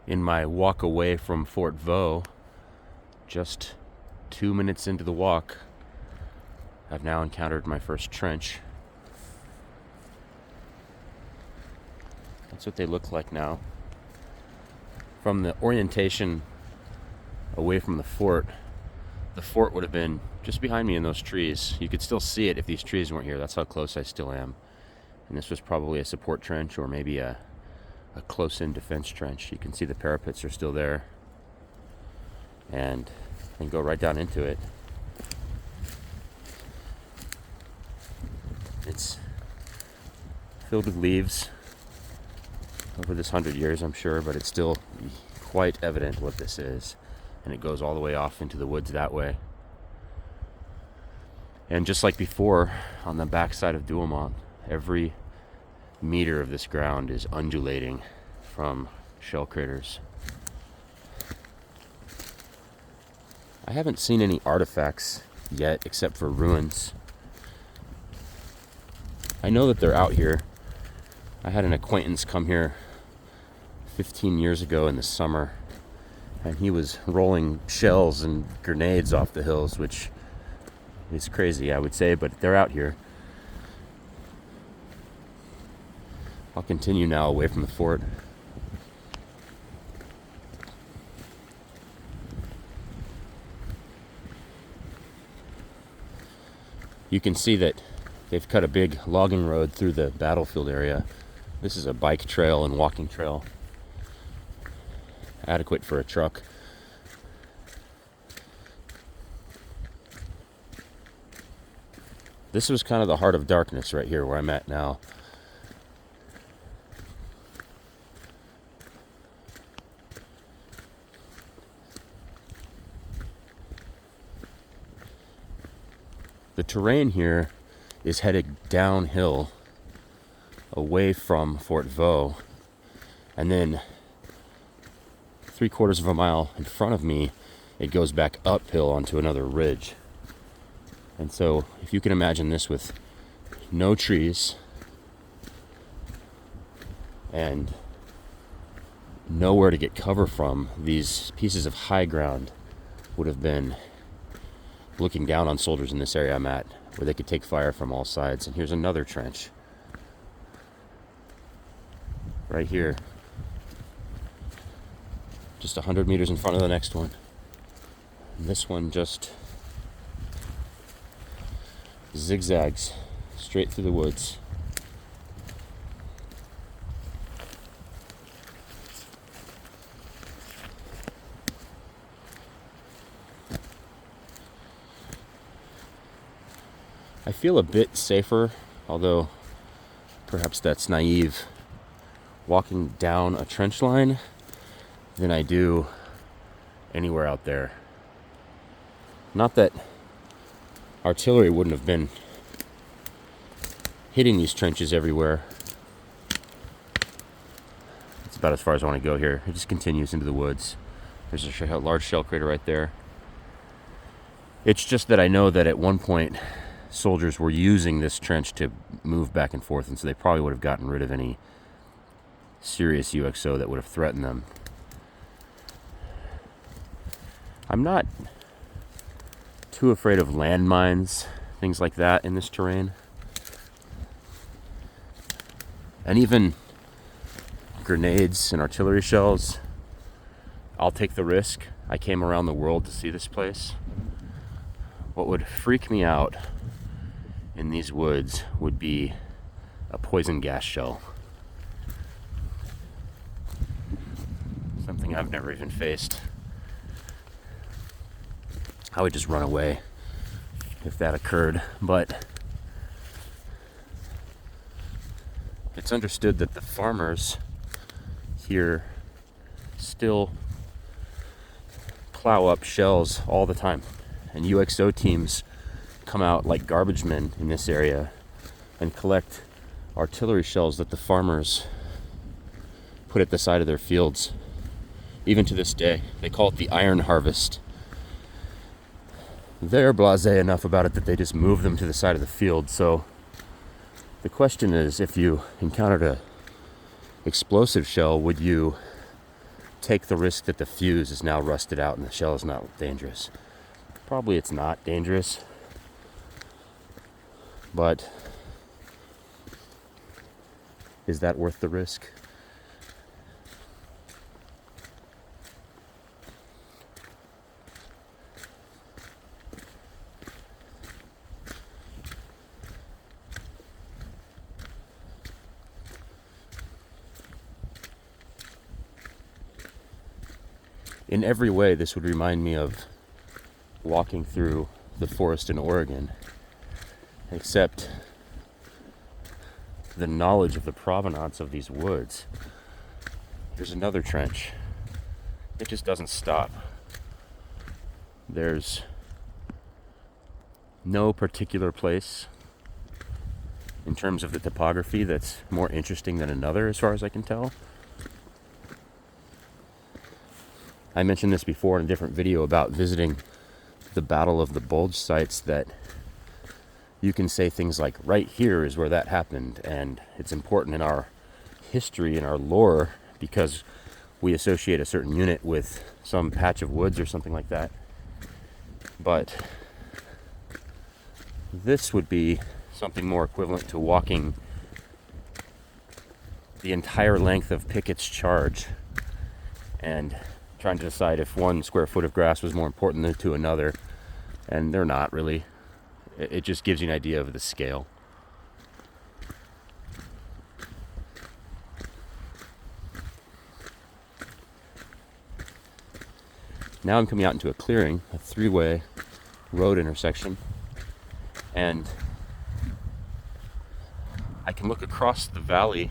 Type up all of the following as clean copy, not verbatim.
In my walk away from Fort Vaux, just 2 minutes into the walk, I've now encountered my first trench. That's what they look like now. From the orientation away from the fort would have been just behind me in those trees. You could still see it if these trees weren't here. That's how close I still am. And this was probably a support trench or maybe a close-in defense trench. You can see the parapets are still there. And go right down into it. It's filled with leaves over this 100 years, I'm sure, but it's still quite evident what this is. And it goes all the way off into the woods that way. And just like before, on the backside of Douaumont, every meter of this ground is undulating from shell craters. I haven't seen any artifacts yet except for ruins. I know that they're out here. I had an acquaintance come here 15 years ago in the summer, and he was rolling shells and grenades off the hills, which is crazy, I would say, but they're out here. I'll continue now away from the fort. You can see that they've cut a big logging road through the battlefield area. This is a bike trail and walking trail, adequate for a truck. This was kind of the heart of darkness right here where I'm at now. The terrain here is headed downhill away from Fort Vaux, and then 3/4 of a mile in front of me, it goes back uphill onto another ridge. And so if you can imagine this with no trees and nowhere to get cover from, these pieces of high ground would have been looking down on soldiers in this area I'm at, where they could take fire from all sides. And here's another trench right here, just 100 meters in front of the next one. And this one just zigzags straight through the woods. I feel a bit safer, although perhaps that's naive, walking down a trench line than I do anywhere out there. Not that artillery wouldn't have been hitting these trenches everywhere. That's about as far as I want to go here. It just continues into the woods. There's a large shell crater right there. It's just that I know that at one point soldiers were using this trench to move back and forth, and so they probably would have gotten rid of any serious UXO that would have threatened them. I'm not too afraid of landmines, things like that in this terrain. And even grenades and artillery shells, I'll take the risk. I came around the world to see this place. What would freak me out in these woods would be a poison gas shell. Something I've never even faced. I would just run away if that occurred, but it's understood that the farmers here still plow up shells all the time, and UXO teams come out like garbage men in this area and collect artillery shells that the farmers put at the side of their fields. Even to this day, they call it the iron harvest. They're blasé enough about it that they just move them to the side of the field. So the question is, if you encountered a explosive shell, would you take the risk that the fuse is now rusted out and the shell is not dangerous. Probably it's not dangerous, but is that worth the risk? In every way, this would remind me of walking through the forest in Oregon, except the knowledge of the provenance of these woods. There's another trench. It just doesn't stop. There's no particular place in terms of the topography that's more interesting than another, as far as I can tell. I mentioned this before in a different video about visiting the Battle of the Bulge sites, that you can say things like, right here is where that happened, and it's important in our history and our lore because we associate a certain unit with some patch of woods or something like that. But this would be something more equivalent to walking the entire length of Pickett's charge and trying to decide if one square foot of grass was more important than to another, and they're not really. It just gives you an idea of the scale. Now I'm coming out into a clearing, a three-way road intersection, and I can look across the valley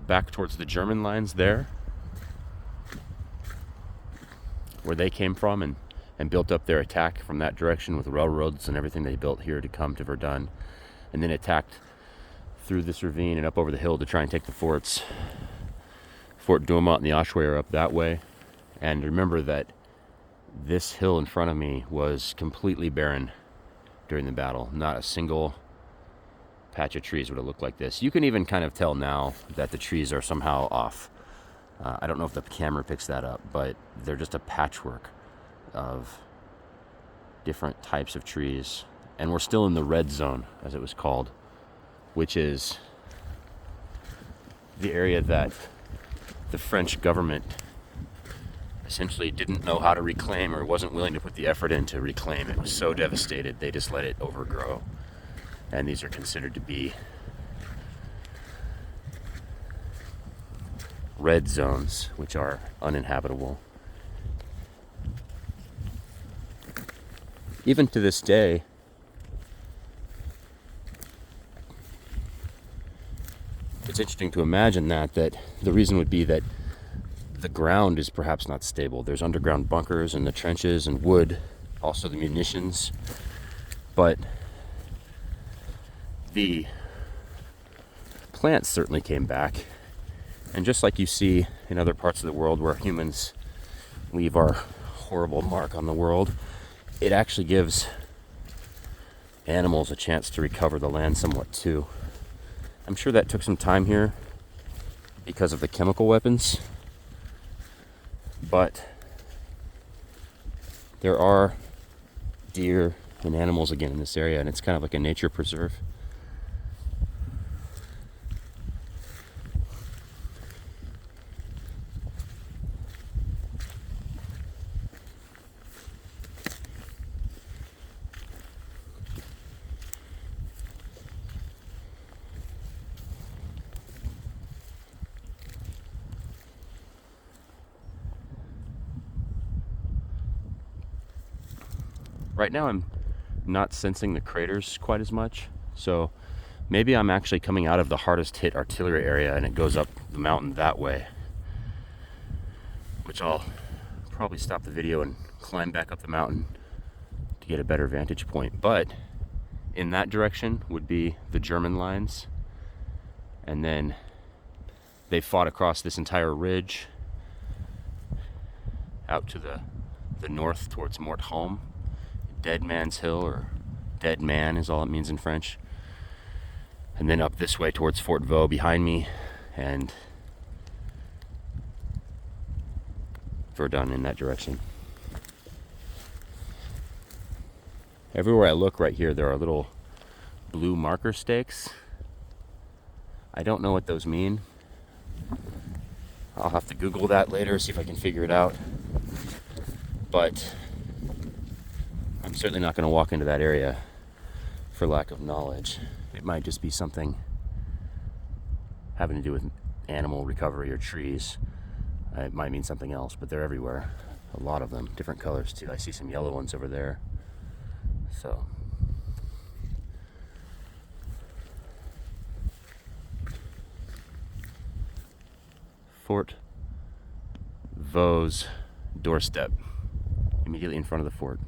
back towards the German lines there, where they came from, and built up their attack from that direction with railroads and everything they built here to come to Verdun, and then attacked through this ravine and up over the hill to try and take the forts. Fort Douaumont and the Oshawa are up that way. And remember that this hill in front of me was completely barren during the battle. Not a single patch of trees would have looked like this. You can even kind of tell now that the trees are somehow off. I don't know if the camera picks that up, but they're just a patchwork of different types of trees. And we're still in the red zone, as it was called, which is the area that the French government essentially didn't know how to reclaim, or wasn't willing to put the effort in to reclaim. It was so devastated, they just let it overgrow. And these are considered to be red zones, which are uninhabitable. Even to this day, it's interesting to imagine that the reason would be that the ground is perhaps not stable. There's underground bunkers and the trenches and wood, also the munitions, but the plants certainly came back. And just like you see in other parts of the world where humans leave our horrible mark on the world, it actually gives animals a chance to recover the land somewhat too. I'm sure that took some time here because of the chemical weapons, but there are deer and animals again in this area, and it's kind of like a nature preserve. Right now I'm not sensing the craters quite as much, so maybe I'm actually coming out of the hardest hit artillery area and it goes up the mountain that way, which I'll probably stop the video and climb back up the mountain to get a better vantage point. But in that direction would be the German lines, and then they fought across this entire ridge out to the north towards Mortholm. Dead Man's Hill, or Dead Man is all it means in French. And then up this way towards Fort Vaux behind me, and Verdun in that direction. Everywhere I look right here, there are little blue marker stakes. I don't know what those mean. I'll have to Google that later, see if I can figure it out. But I'm certainly not going to walk into that area for lack of knowledge. It might just be something having to do with animal recovery or trees. It might mean something else, but they're everywhere. A lot of them, different colors too. I see some yellow ones over there. So Fort Vaux doorstep, immediately in front of the fort.